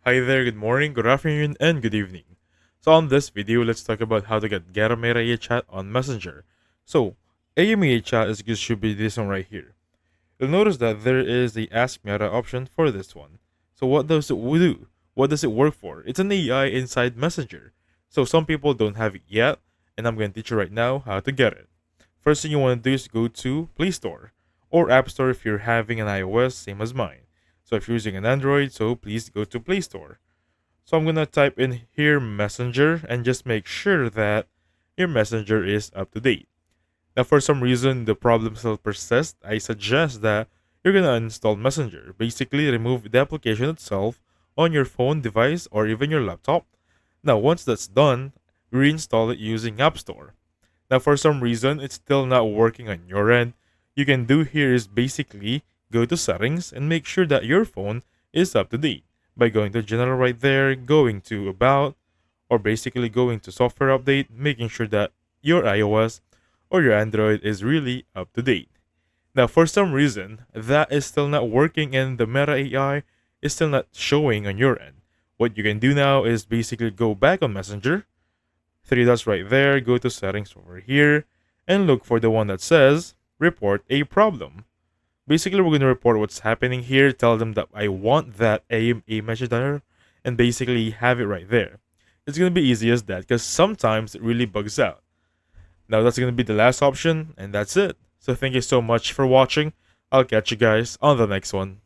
Hi there, good morning, good afternoon, and good evening. So on this video, let's talk about how to get Garamera chat on Messenger. So AMA chat should be this one right here. You'll notice that there is the Ask Meta option for this one. So what does it do? What does it work for? It's an AI inside Messenger. So some people don't have it yet, and I'm going to teach you right now how to get it. First thing you want to do is go to Play Store or App Store if you're having an iOS, same as mine. So if you're using an Android, so please go to Play Store. So I'm gonna type in here Messenger and just make sure that your Messenger is up to date. Now, for some reason, the problem still persists. I suggest that you're gonna uninstall Messenger. Basically, remove the application itself on your phone device or even your laptop. Now, once that's done, reinstall it using App Store. Now, for some reason, it's still not working on your end. You can do here is basically go to settings and make sure that your phone is up to date by going to general right there, going to about, or basically going to software update, making sure that your iOS or your Android is really up to date. Now, for some reason, that is still not working and the Meta AI is still not showing on your end. What you can do now is basically go back on Messenger, three dots right there, go to settings over here, and look for the one that says report a problem. Basically, we're going to report what's happening here, tell them that I want that AMA message there, and basically have it right there. It's going to be easy as that because sometimes it really bugs out. Now, that's going to be the last option, and that's it. So, thank you so much for watching. I'll catch you guys on the next one.